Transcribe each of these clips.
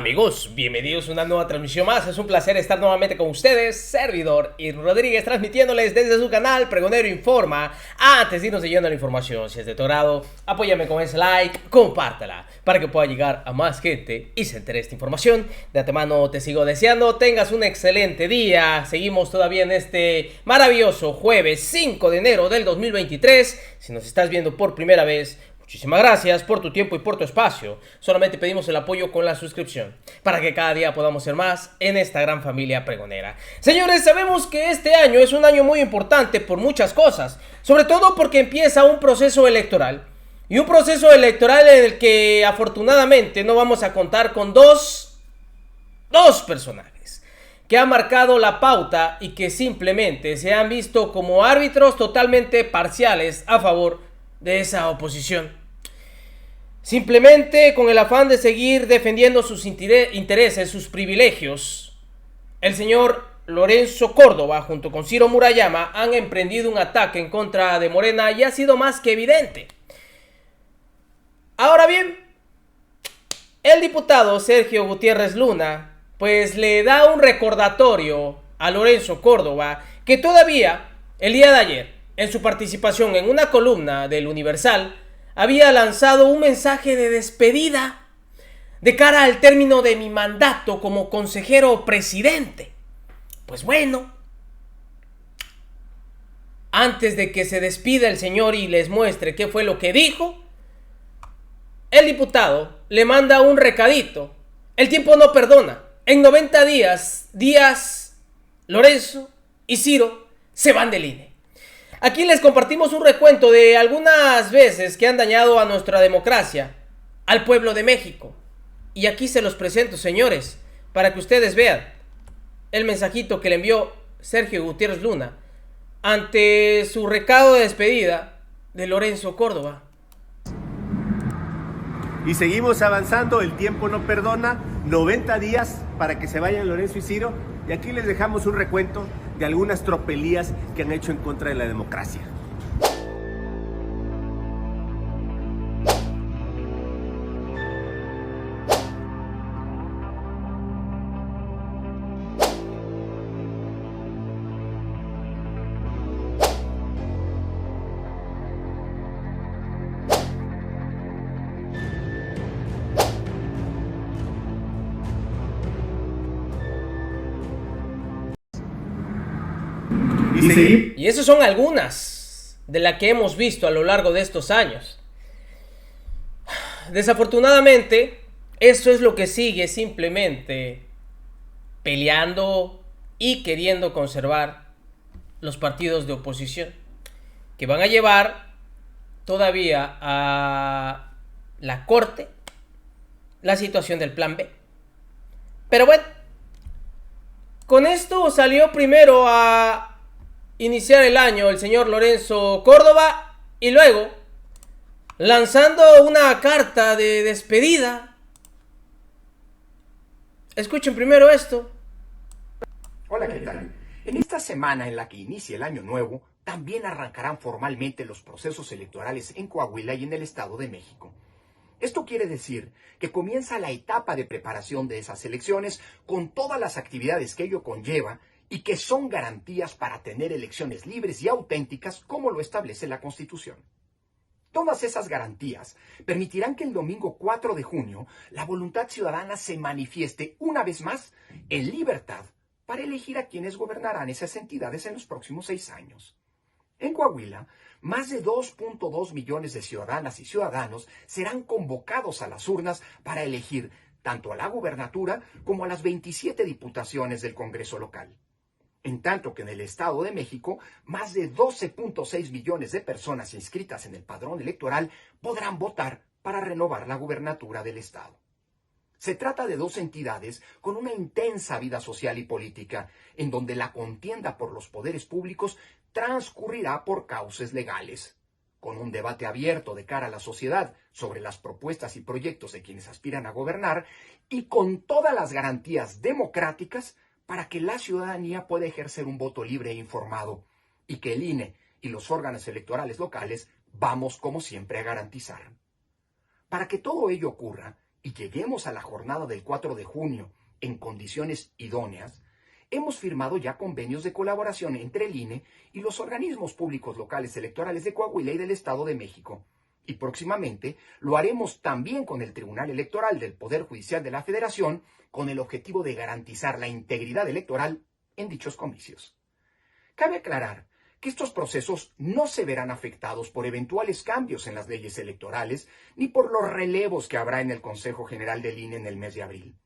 Amigos, bienvenidos a una nueva transmisión más. Es un placer estar nuevamente con ustedes, servidor Irwin Rodríguez, transmitiéndoles desde su canal Pregonero Informa. Antes de irnos siguiendo la información, si es de tu agrado, apóyame con ese like, compártela para que pueda llegar a más gente y se entere de esta información. De antemano te sigo deseando, tengas un excelente día. Seguimos todavía en este maravilloso jueves 5 de enero del 2023. Si nos estás viendo por primera vez, muchísimas gracias por tu tiempo y por tu espacio. Solamente pedimos el apoyo con la suscripción para que cada día podamos ser más en esta gran familia pregonera. Señores, sabemos que este año es un año muy importante por muchas cosas, sobre todo porque empieza un proceso electoral. Y un proceso electoral en el que afortunadamente no vamos a contar con dos personajes que han marcado la pauta y que simplemente se han visto como árbitros totalmente parciales a favor de esa oposición. Simplemente con el afán de seguir defendiendo sus intereses, sus privilegios, el señor Lorenzo Córdoba junto con Ciro Murayama han emprendido un ataque en contra de Morena y ha sido más que evidente. Ahora bien, el diputado Sergio Gutiérrez Luna pues le da un recordatorio a Lorenzo Córdoba que todavía el día de ayer, en su participación en una columna del Universal, había lanzado un mensaje de despedida de cara al término de mi mandato como consejero presidente. Pues bueno, antes de que se despida el señor y les muestre qué fue lo que dijo, el diputado le manda un recadito. El tiempo no perdona. En 90 días, Lorenzo y Ciro se van del INE. Aquí les compartimos un recuento de algunas veces que han dañado a nuestra democracia, al pueblo de México. Y aquí se los presento, señores, para que ustedes vean el mensajito que le envió Sergio Gutiérrez Luna ante su recado de despedida de Lorenzo Córdoba. Y seguimos avanzando, el tiempo no perdona, 90 días para que se vayan Lorenzo y Ciro. Y aquí les dejamos un recuento de algunas tropelías que han hecho en contra de la democracia. Y esas son algunas de las que hemos visto a lo largo de estos años. Desafortunadamente, eso es lo que sigue simplemente peleando y queriendo conservar los partidos de oposición, que van a llevar todavía a la corte la situación del plan B. Pero bueno, con esto salió primero a iniciar el año el señor Lorenzo Córdoba y luego lanzando una carta de despedida. Escuchen primero esto. Hola, ¿qué tal? En esta semana en la que inicia el año nuevo, también arrancarán formalmente los procesos electorales en Coahuila y en el Estado de México. Esto quiere decir que comienza la etapa de preparación de esas elecciones con todas las actividades que ello conlleva y que son garantías para tener elecciones libres y auténticas como lo establece la Constitución. Todas esas garantías permitirán que el domingo 4 de junio la voluntad ciudadana se manifieste una vez más en libertad para elegir a quienes gobernarán esas entidades en los próximos 6 años. En Coahuila, más de 2.2 millones de ciudadanas y ciudadanos serán convocados a las urnas para elegir tanto a la gubernatura como a las 27 diputaciones del Congreso local. En tanto que en el Estado de México, más de 12.6 millones de personas inscritas en el padrón electoral podrán votar para renovar la gubernatura del Estado. Se trata de dos entidades con una intensa vida social y política, en donde la contienda por los poderes públicos transcurrirá por cauces legales, con un debate abierto de cara a la sociedad sobre las propuestas y proyectos de quienes aspiran a gobernar y con todas las garantías democráticas para que la ciudadanía pueda ejercer un voto libre e informado y que el INE y los órganos electorales locales vamos, como siempre, a garantizar. Para que todo ello ocurra, y lleguemos a la jornada del 4 de junio en condiciones idóneas, hemos firmado ya convenios de colaboración entre el INE y los organismos públicos locales electorales de Coahuila y del Estado de México. Y próximamente lo haremos también con el Tribunal Electoral del Poder Judicial de la Federación, con el objetivo de garantizar la integridad electoral en dichos comicios. Cabe aclarar que estos procesos no se verán afectados por eventuales cambios en las leyes electorales ni por los relevos que habrá en el Consejo General del INE en el mes de abril.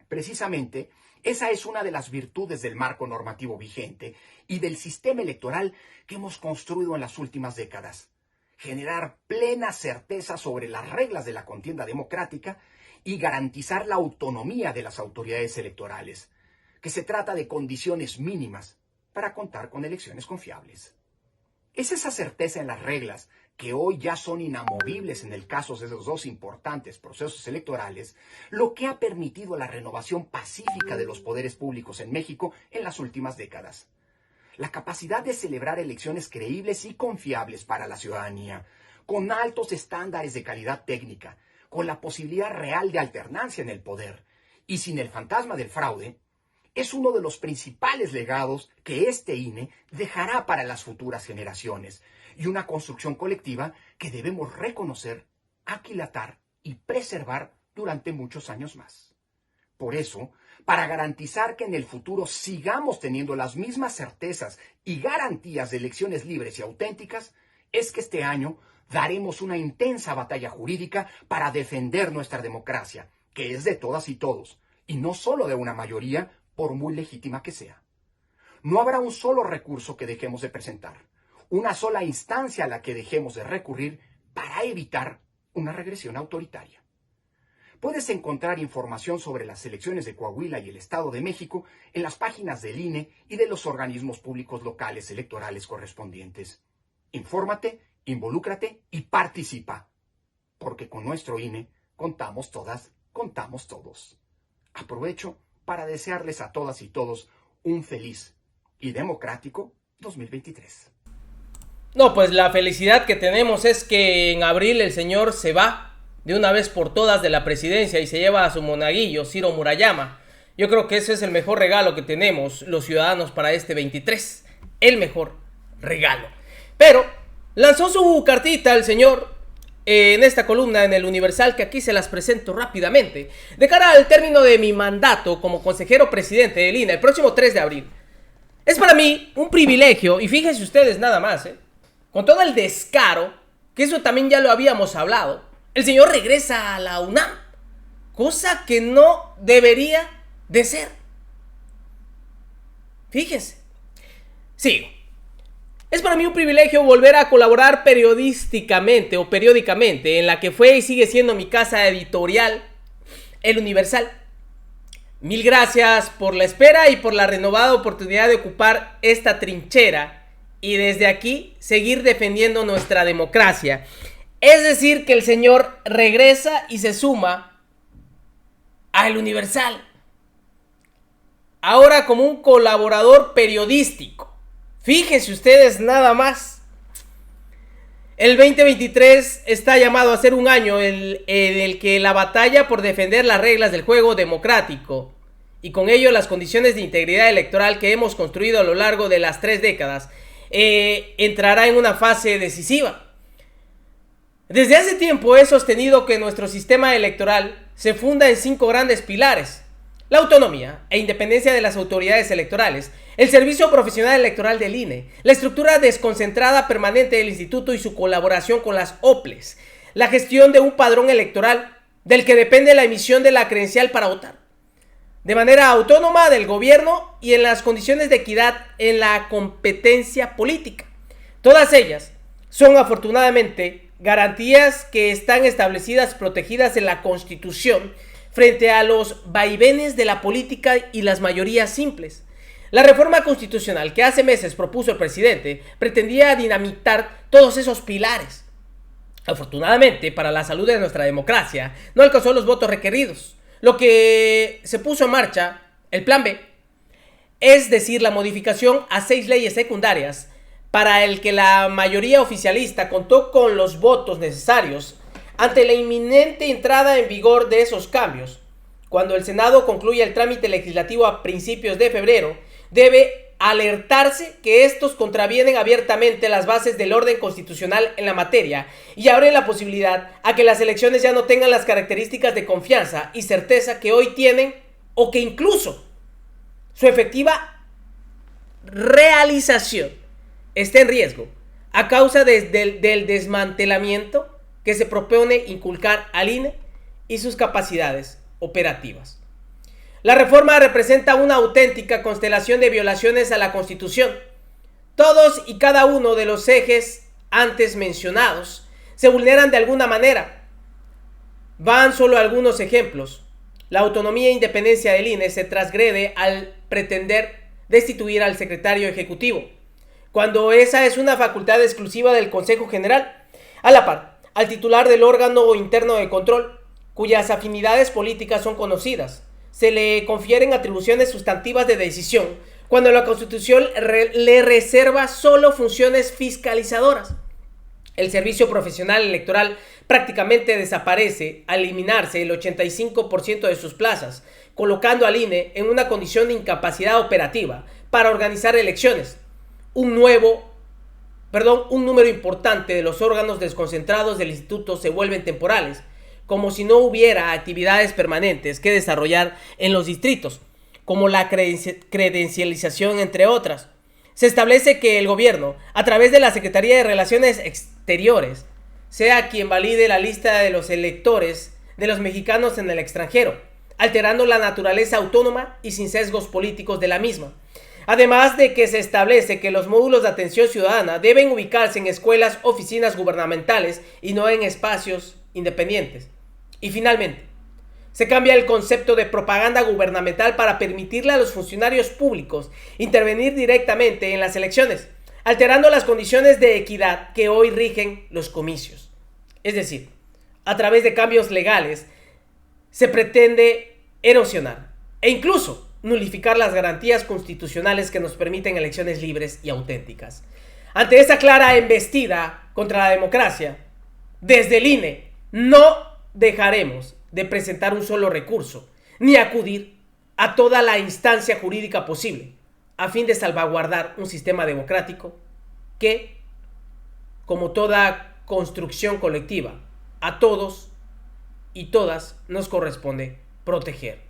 Precisamente, esa es una de las virtudes del marco normativo vigente y del sistema electoral que hemos construido en las últimas décadas: generar plena certeza sobre las reglas de la contienda democrática y garantizar la autonomía de las autoridades electorales, que se trata de condiciones mínimas para contar con elecciones confiables. Es esa certeza en las reglas, que hoy ya son inamovibles en el caso de esos dos importantes procesos electorales, lo que ha permitido la renovación pacífica de los poderes públicos en México en las últimas décadas. La capacidad de celebrar elecciones creíbles y confiables para la ciudadanía, con altos estándares de calidad técnica, con la posibilidad real de alternancia en el poder y sin el fantasma del fraude, es uno de los principales legados que este INE dejará para las futuras generaciones y una construcción colectiva que debemos reconocer, aquilatar y preservar durante muchos años más. Por eso, para garantizar que en el futuro sigamos teniendo las mismas certezas y garantías de elecciones libres y auténticas, es que este año daremos una intensa batalla jurídica para defender nuestra democracia, que es de todas y todos, y no solo de una mayoría, por muy legítima que sea. No habrá un solo recurso que dejemos de presentar, una sola instancia a la que dejemos de recurrir para evitar una regresión autoritaria. Puedes encontrar información sobre las elecciones de Coahuila y el Estado de México en las páginas del INE y de los organismos públicos locales electorales correspondientes. Infórmate, involúcrate y participa, porque con nuestro INE contamos todas, contamos todos. Aprovecho para desearles a todas y todos un feliz y democrático 2023. No, pues la felicidad que tenemos es que en abril el señor se va de una vez por todas de la presidencia y se lleva a su monaguillo, Ciro Murayama. Yo creo que ese es el mejor regalo que tenemos los ciudadanos para este 23. El mejor regalo. Pero lanzó su cartita el señor en esta columna en el Universal, que aquí se las presento rápidamente, de cara al término de mi mandato como consejero presidente del INE el próximo 3 de abril. Es para mí un privilegio, y fíjense ustedes nada más, con todo el descaro, que eso también ya lo habíamos hablado, el señor regresa a la UNAM, cosa que no debería de ser. Fíjense. Sigo. Es para mí un privilegio volver a colaborar periodísticamente o periódicamente en la que fue y sigue siendo mi casa editorial, El Universal. Mil gracias por la espera y por la renovada oportunidad de ocupar esta trinchera y desde aquí seguir defendiendo nuestra democracia. Es decir, que el señor regresa y se suma a El Universal, ahora como un colaborador periodístico. Fíjense ustedes nada más. El 2023 está llamado a ser un año en el que la batalla por defender las reglas del juego democrático y con ello las condiciones de integridad electoral que hemos construido a lo largo de las 3 décadas entrará en una fase decisiva. Desde hace tiempo he sostenido que nuestro sistema electoral se funda en 5 grandes pilares: la autonomía e independencia de las autoridades electorales, el servicio profesional electoral del INE, la estructura desconcentrada permanente del instituto y su colaboración con las OPLES, la gestión de un padrón electoral del que depende la emisión de la credencial para votar, de manera autónoma del gobierno y en las condiciones de equidad en la competencia política. Todas ellas son afortunadamente garantías que están establecidas, protegidas en la Constitución, frente a los vaivenes de la política y las mayorías simples. La reforma constitucional que hace meses propuso el presidente pretendía dinamitar todos esos pilares. Afortunadamente, para la salud de nuestra democracia, no alcanzó los votos requeridos. Lo que se puso en marcha, el Plan B, es decir, la modificación a 6 leyes secundarias para el que la mayoría oficialista contó con los votos necesarios, Ante la inminente entrada en vigor de esos cambios, cuando el Senado concluya el trámite legislativo a principios de febrero, debe alertarse que estos contravienen abiertamente las bases del orden constitucional en la materia y abren la posibilidad a que las elecciones ya no tengan las características de confianza y certeza que hoy tienen, o que incluso su efectiva realización esté en riesgo a causa del desmantelamiento que se propone inculcar al INE y sus capacidades operativas. La reforma representa una auténtica constelación de violaciones a la Constitución. Todos y cada uno de los ejes antes mencionados se vulneran de alguna manera. Van solo algunos ejemplos. La autonomía e independencia del INE se transgrede al pretender destituir al secretario ejecutivo, cuando esa es una facultad exclusiva del Consejo General, a la par al titular del órgano interno de control, cuyas afinidades políticas son conocidas. Se le confieren atribuciones sustantivas de decisión, cuando la Constitución le reserva solo funciones fiscalizadoras. El servicio profesional electoral prácticamente desaparece al eliminarse el 85% de sus plazas, colocando al INE en una condición de incapacidad operativa para organizar elecciones. Un número importante de los órganos desconcentrados del instituto se vuelven temporales, como si no hubiera actividades permanentes que desarrollar en los distritos, como la credencialización, entre otras. Se establece que el gobierno, a través de la Secretaría de Relaciones Exteriores, sea quien valide la lista de los electores de los mexicanos en el extranjero, alterando la naturaleza autónoma y sin sesgos políticos de la misma. Además de que se establece que los módulos de atención ciudadana deben ubicarse en escuelas, oficinas gubernamentales y no en espacios independientes. Y finalmente, se cambia el concepto de propaganda gubernamental para permitirle a los funcionarios públicos intervenir directamente en las elecciones, alterando las condiciones de equidad que hoy rigen los comicios. Es decir, a través de cambios legales se pretende erosionar e incluso nulificar las garantías constitucionales que nos permiten elecciones libres y auténticas. Ante esa clara embestida contra la democracia, desde el INE no dejaremos de presentar un solo recurso, ni acudir a toda la instancia jurídica posible, a fin de salvaguardar un sistema democrático que, como toda construcción colectiva, a todos y todas nos corresponde proteger.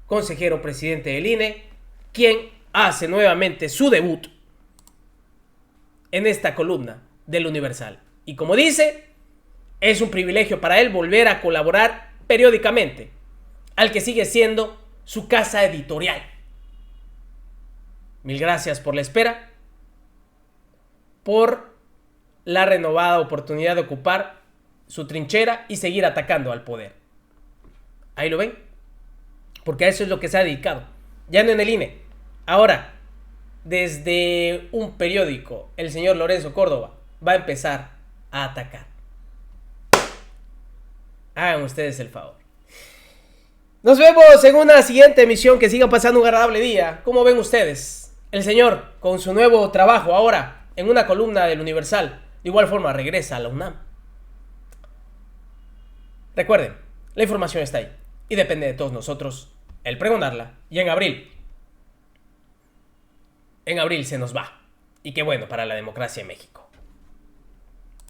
Consejero presidente del INE, quien hace nuevamente su debut en esta columna del Universal. Y como dice, es un privilegio para él volver a colaborar periódicamente al que sigue siendo su casa editorial. Mil gracias por la espera, por la renovada oportunidad de ocupar su trinchera y seguir atacando al poder. Ahí lo ven, porque a eso es lo que se ha dedicado. Ya no en el INE, ahora desde un periódico, el señor Lorenzo Córdoba va a empezar a atacar. Hagan ustedes el favor. Nos vemos en una siguiente emisión. Que sigan pasando un agradable día. ¿Cómo ven ustedes? El señor, con su nuevo trabajo ahora en una columna del Universal, de igual forma regresa a la UNAM. Recuerden, la información está ahí y depende de todos nosotros el pregonarla. Y en abril se nos va. Y qué bueno para la democracia en México.